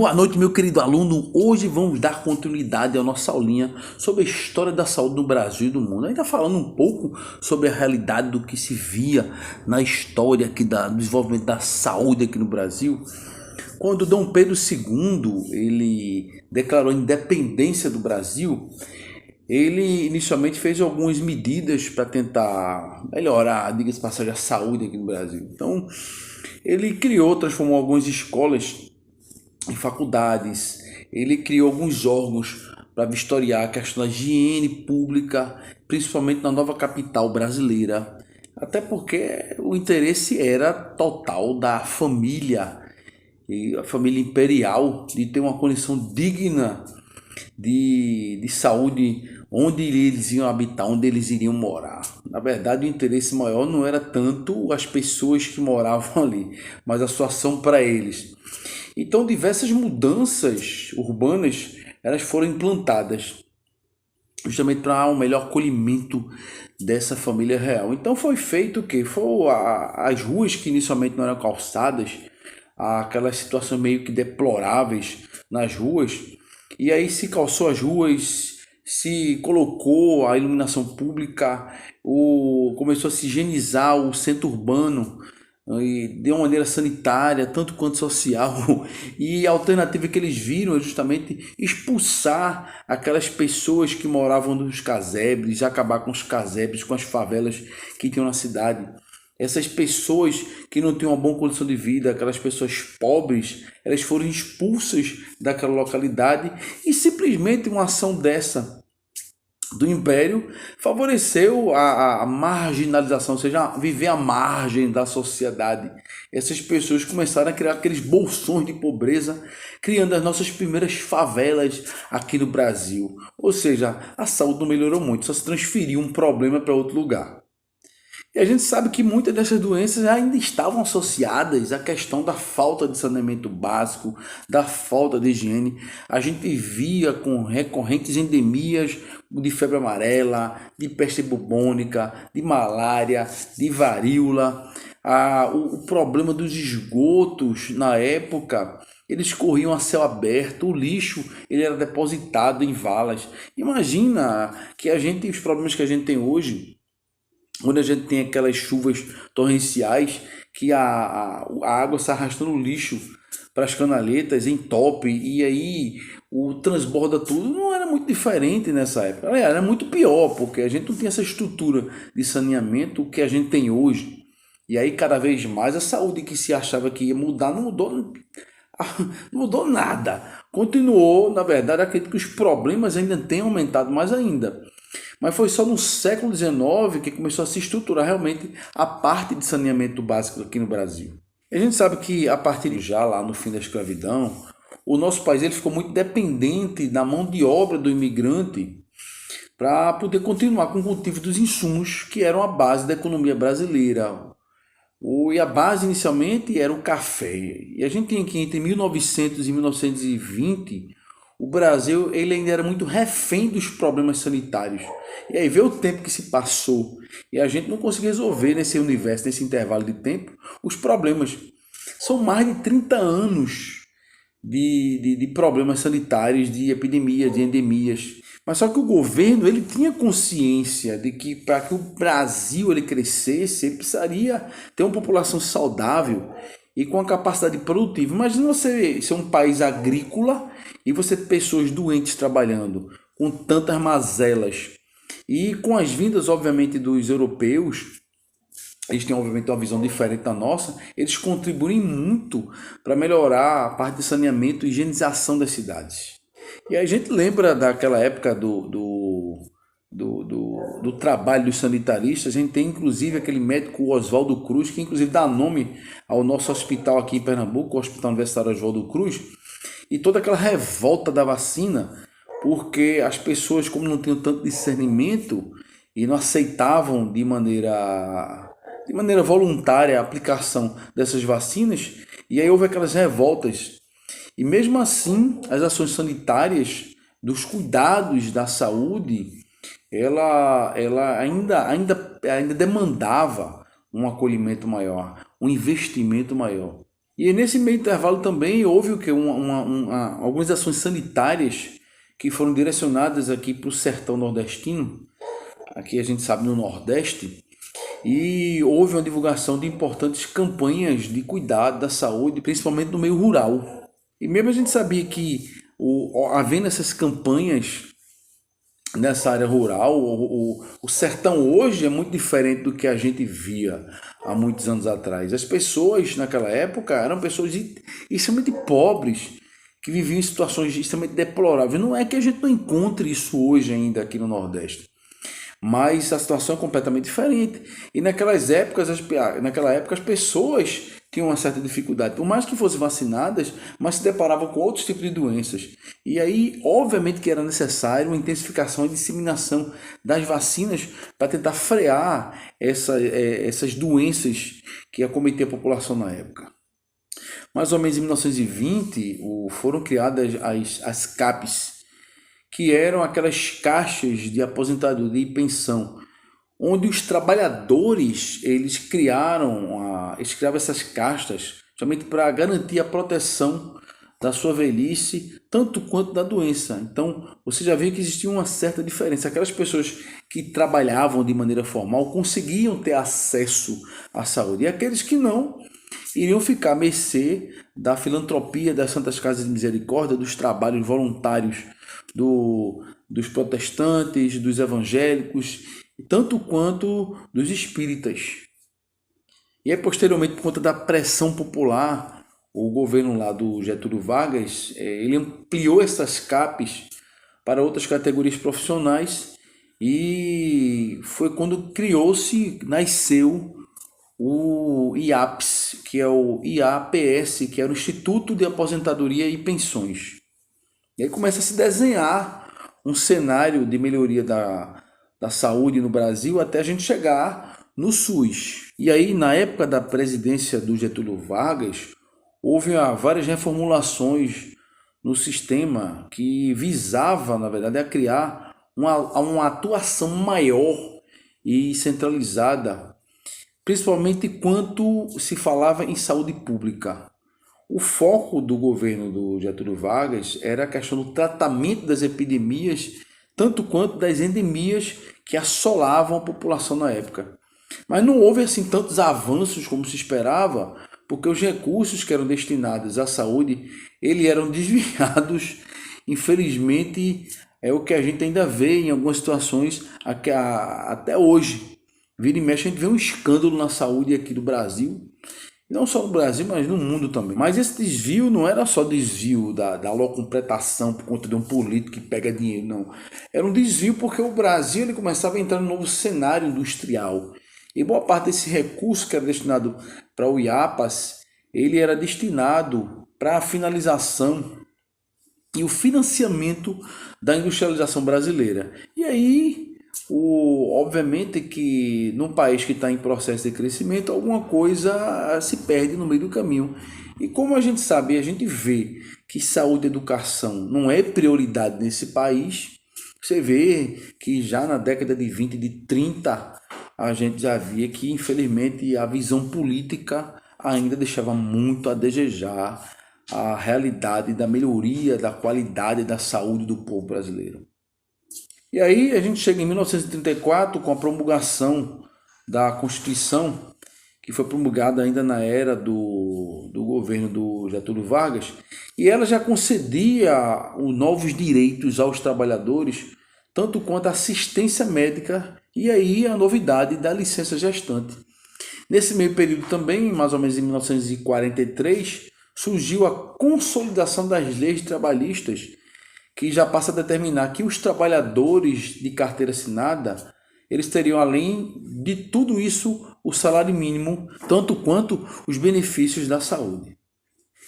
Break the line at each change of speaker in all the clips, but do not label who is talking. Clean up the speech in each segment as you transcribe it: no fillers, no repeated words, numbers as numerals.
Boa noite, meu querido aluno. Hoje vamos dar continuidade à nossa aulinha sobre a história da saúde no Brasil e do mundo. Ainda falando um pouco sobre a realidade do que se via na história aqui do desenvolvimento da saúde aqui no Brasil. Quando Dom Pedro II ele declarou a independência do Brasil, ele inicialmente fez algumas medidas para tentar melhorar, diga-se de passagem, a saúde aqui no Brasil. Então, ele transformou algumas escolas em faculdades, ele criou alguns órgãos para vistoriar a questão da higiene pública, principalmente na nova capital brasileira, até porque o interesse era total da família, e a família imperial, de ter uma condição digna de saúde onde eles iam habitar, onde eles iriam morar. Na verdade, o interesse maior não era tanto as pessoas que moravam ali, mas a situação para eles. Então, diversas mudanças urbanas elas foram implantadas justamente para um melhor acolhimento dessa família real. Então foi feito o quê? As ruas que inicialmente não eram calçadas, aquelas situações meio que deploráveis nas ruas, e aí se calçou as ruas, se colocou a iluminação pública, começou a se higienizar o centro urbano, e de uma maneira sanitária, tanto quanto social, e a alternativa que eles viram é justamente expulsar aquelas pessoas que moravam nos casebres, acabar com os casebres, com as favelas que tinham na cidade. Essas pessoas que não tinham uma boa condição de vida, aquelas pessoas pobres, elas foram expulsas daquela localidade, e simplesmente uma ação dessa do Império favoreceu a marginalização, ou seja, viver à margem da sociedade. Essas pessoas começaram a criar aqueles bolsões de pobreza, criando as nossas primeiras favelas aqui no Brasil. Ou seja, a saúde não melhorou muito, só se transferiu um problema para outro lugar. E a gente sabe que muitas dessas doenças ainda estavam associadas à questão da falta de saneamento básico, da falta de higiene. A gente via com recorrentes endemias de febre amarela, de peste bubônica, de malária, de varíola. O problema dos esgotos na época, eles corriam a céu aberto, o lixo ele era depositado em valas. Imagina que os problemas que a gente tem hoje, onde a gente tem aquelas chuvas torrenciais que a água se arrastando no lixo para as canaletas, entope, e aí o transborda tudo. Não era muito diferente nessa época, era muito pior, porque a gente não tinha essa estrutura de saneamento que a gente tem hoje. E aí cada vez mais a saúde que se achava que ia mudar, não mudou nada. Continuou, na verdade, acredito que os problemas ainda têm aumentado mais ainda. Mas foi só no século XIX que começou a se estruturar realmente a parte de saneamento básico aqui no Brasil. A gente sabe que a partir de já lá no fim da escravidão, o nosso país ele ficou muito dependente da mão de obra do imigrante para poder continuar com o cultivo dos insumos que eram a base da economia brasileira. E a base inicialmente era o café. E a gente tem aqui entre 1900 e 1920, o Brasil ele ainda era muito refém dos problemas sanitários. E aí vê o tempo que se passou e a gente não conseguiu resolver nesse universo, nesse intervalo de tempo, os problemas. São mais de 30 anos de problemas sanitários, de epidemias, de endemias. Mas só que o governo ele tinha consciência de que para que o Brasil ele crescesse, ele precisaria ter uma população saudável e com a capacidade produtiva. Imagina você ser um país agrícola e você ter pessoas doentes trabalhando, com tantas mazelas. E com as vindas, obviamente, dos europeus, eles têm, obviamente, uma visão diferente da nossa, eles contribuem muito para melhorar a parte de saneamento e higienização das cidades. E a gente lembra daquela época do trabalho dos sanitaristas. A gente tem inclusive aquele médico Oswaldo Cruz, que inclusive dá nome ao nosso hospital aqui em Pernambuco, o Hospital Universitário Oswaldo Cruz, e toda aquela revolta da vacina, porque as pessoas, como não tinham tanto discernimento e não aceitavam de maneira voluntária a aplicação dessas vacinas, e aí houve aquelas revoltas. E mesmo assim, as ações sanitárias, dos cuidados da saúde, ela ainda demandava um acolhimento maior, um investimento maior. E nesse meio intervalo também houve o que? Algumas ações sanitárias que foram direcionadas aqui para o sertão nordestino, aqui a gente sabe no Nordeste, e houve uma divulgação de importantes campanhas de cuidado da saúde, principalmente no meio rural. E mesmo a gente sabia que, havendo essas campanhas nessa área rural, o sertão hoje é muito diferente do que a gente via há muitos anos atrás. As pessoas naquela época eram pessoas extremamente pobres, que viviam em situações extremamente deploráveis. Não é que a gente não encontre isso hoje ainda aqui no Nordeste, mas a situação é completamente diferente. E naquela época as pessoas tinham uma certa dificuldade, por mais que fossem vacinadas, mas se deparavam com outros tipos de doenças. E aí, obviamente que era necessário uma intensificação e disseminação das vacinas para tentar frear essas doenças que acometiam a população na época. Mais ou menos em 1920, foram criadas as CAPs, que eram aquelas caixas de aposentadoria e pensão, onde os trabalhadores eles criavam essas castas somente para garantir a proteção da sua velhice, tanto quanto da doença. Então, você já vê que existia uma certa diferença. Aquelas pessoas que trabalhavam de maneira formal conseguiam ter acesso à saúde, e aqueles que não iriam ficar à mercê da filantropia das Santas Casas de Misericórdia, dos trabalhos voluntários dos protestantes, dos evangélicos, tanto quanto dos espíritas. E aí, posteriormente, por conta da pressão popular, o governo lá do Getúlio Vargas, ele ampliou essas CAPs para outras categorias profissionais, e foi quando nasceu o IAPS, que é o IAPS, que era o Instituto de Aposentadoria e Pensões. E aí começa a se desenhar um cenário de melhoria da saúde no Brasil até a gente chegar no SUS. E aí, na época da presidência do Getúlio Vargas, houve várias reformulações no sistema que visava, na verdade, a criar uma atuação maior e centralizada, principalmente quando se falava em saúde pública. O foco do governo do Getúlio Vargas era a questão do tratamento das epidemias, tanto quanto das endemias que assolavam a população na época. Mas não houve assim tantos avanços como se esperava, porque os recursos que eram destinados à saúde, eles eram desviados. Infelizmente, é o que a gente ainda vê em algumas situações até hoje. Vira e mexe, a gente vê um escândalo na saúde aqui do Brasil, não só no Brasil, mas no mundo também. Mas esse desvio não era só desvio da locompletação por conta de um político que pega dinheiro, não. Era um desvio porque o Brasil ele começava a entrar num novo cenário industrial. E boa parte desse recurso que era destinado para o IAPAS, ele era destinado para a finalização e o financiamento da industrialização brasileira. E aí, obviamente que num país que está em processo de crescimento, alguma coisa se perde no meio do caminho. E como a gente sabe, a gente vê que saúde e educação não é prioridade nesse país, você vê que já na década de 20, de 30, a gente já via que, infelizmente, a visão política ainda deixava muito a desejar a realidade da melhoria da qualidade da saúde do povo brasileiro. E aí a gente chega em 1934 com a promulgação da Constituição, que foi promulgada ainda na era do governo do Getúlio Vargas, e ela já concedia novos direitos aos trabalhadores, tanto quanto a assistência médica e aí a novidade da licença gestante. Nesse meio período também, mais ou menos em 1943, surgiu a consolidação das leis trabalhistas, que já passa a determinar que os trabalhadores de carteira assinada, eles teriam, além de tudo isso, o salário mínimo, tanto quanto os benefícios da saúde.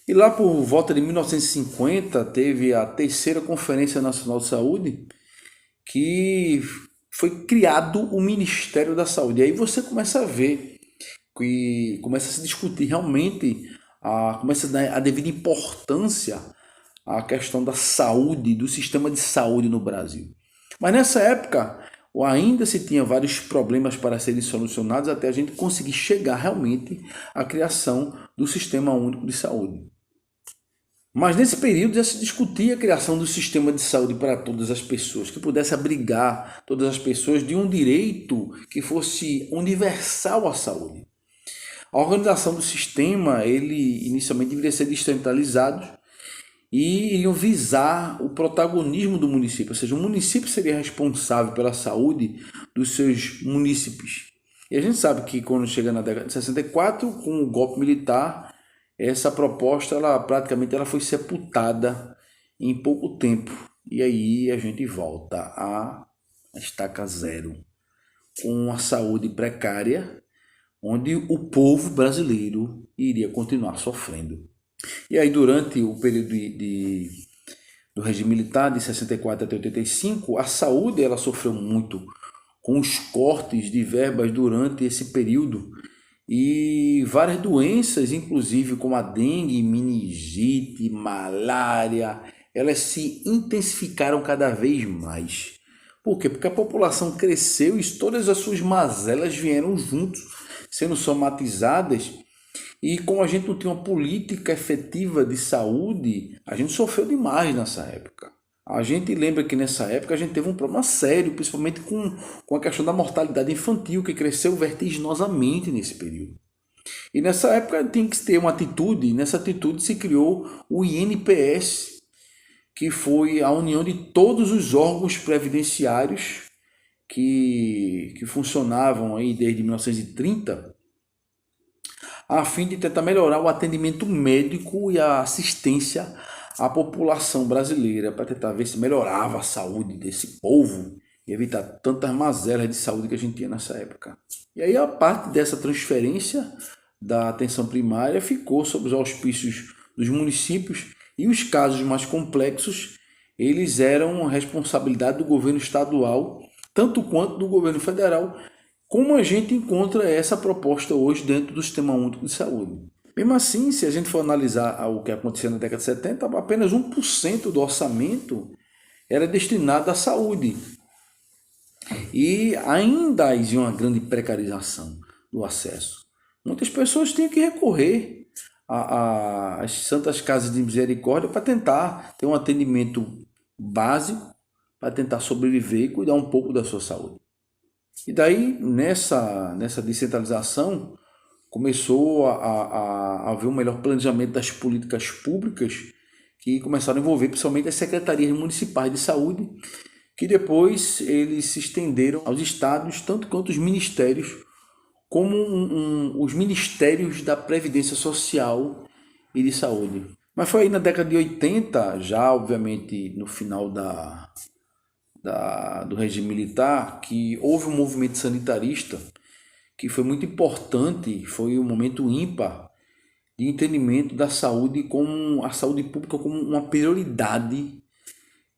E lá por volta de 1950, teve a terceira Conferência Nacional de Saúde, que foi criado o Ministério da Saúde. E aí você começa a ver, que começa a se discutir realmente, começa a dar a devida importância à questão da saúde, do sistema de saúde no Brasil. Mas nessa época, ou ainda se tinha vários problemas para serem solucionados até a gente conseguir chegar realmente à criação do Sistema Único de Saúde. Mas nesse período já se discutia a criação do sistema de saúde para todas as pessoas, que pudesse abrigar todas as pessoas de um direito que fosse universal à saúde. A organização do sistema, ele inicialmente deveria ser descentralizado e iriam visar o protagonismo do município, ou seja, o município seria responsável pela saúde dos seus munícipes. E a gente sabe que quando chega na década de 64, com o golpe militar, essa proposta praticamente foi sepultada em pouco tempo. E aí a gente volta à estaca zero, com a saúde precária, onde o povo brasileiro iria continuar sofrendo. E aí durante o período do regime militar, de 64 até 85, a saúde ela sofreu muito com os cortes de verbas durante esse período, e várias doenças, inclusive como a dengue, meningite, malária, elas se intensificaram cada vez mais. Por quê? Porque a população cresceu e todas as suas mazelas vieram juntos, sendo somatizadas, e como a gente não tinha uma política efetiva de saúde, a gente sofreu demais nessa época. A gente lembra que nessa época a gente teve um problema sério, principalmente com a questão da mortalidade infantil, que cresceu vertiginosamente nesse período. E nessa época tem que ter uma atitude, e nessa atitude se criou o INPS, que foi a união de todos os órgãos previdenciários que funcionavam aí desde 1930, a fim de tentar melhorar o atendimento médico e a assistência à população brasileira, para tentar ver se melhorava a saúde desse povo e evitar tantas mazelas de saúde que a gente tinha nessa época. E aí a parte dessa transferência da atenção primária ficou sob os auspícios dos municípios, e os casos mais complexos eles eram responsabilidade do governo estadual, tanto quanto do governo federal, como a gente encontra essa proposta hoje dentro do Sistema Único de Saúde. Mesmo assim, se a gente for analisar o que aconteceu na década de 70, apenas 1% do orçamento era destinado à saúde. E ainda havia uma grande precarização do acesso. Muitas pessoas tinham que recorrer às santas casas de misericórdia para tentar ter um atendimento básico, para tentar sobreviver e cuidar um pouco da sua saúde. E daí, nessa descentralização, começou a haver um melhor planejamento das políticas públicas, que começaram a envolver principalmente as secretarias municipais de saúde, que depois eles se estenderam aos estados, tanto quanto os ministérios, como os ministérios da Previdência Social e de Saúde. Mas foi aí na década de 80, já obviamente no final do regime militar, que houve um movimento sanitarista que foi muito importante, foi um momento ímpar de entendimento da saúde, como a saúde pública como uma prioridade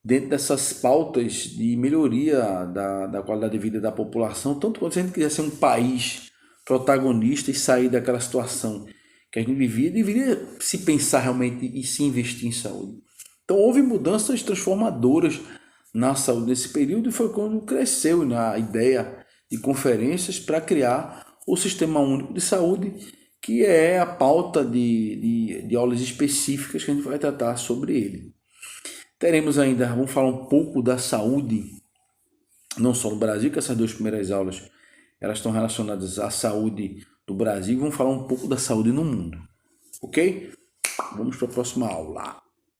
dentro dessas pautas de melhoria da qualidade de vida da população, tanto quanto se a gente quiser ser um país protagonista e sair daquela situação que a gente vivia, deveria se pensar realmente e se investir em saúde. Então houve mudanças transformadoras na saúde nesse período, e foi quando cresceu na ideia de conferências para criar o Sistema Único de Saúde, que é a pauta de aulas específicas que a gente vai tratar sobre ele. Teremos ainda, vamos falar um pouco da saúde, não só no Brasil, que essas duas primeiras aulas elas estão relacionadas à saúde do Brasil, e vamos falar um pouco da saúde no mundo, ok? Vamos para a próxima aula.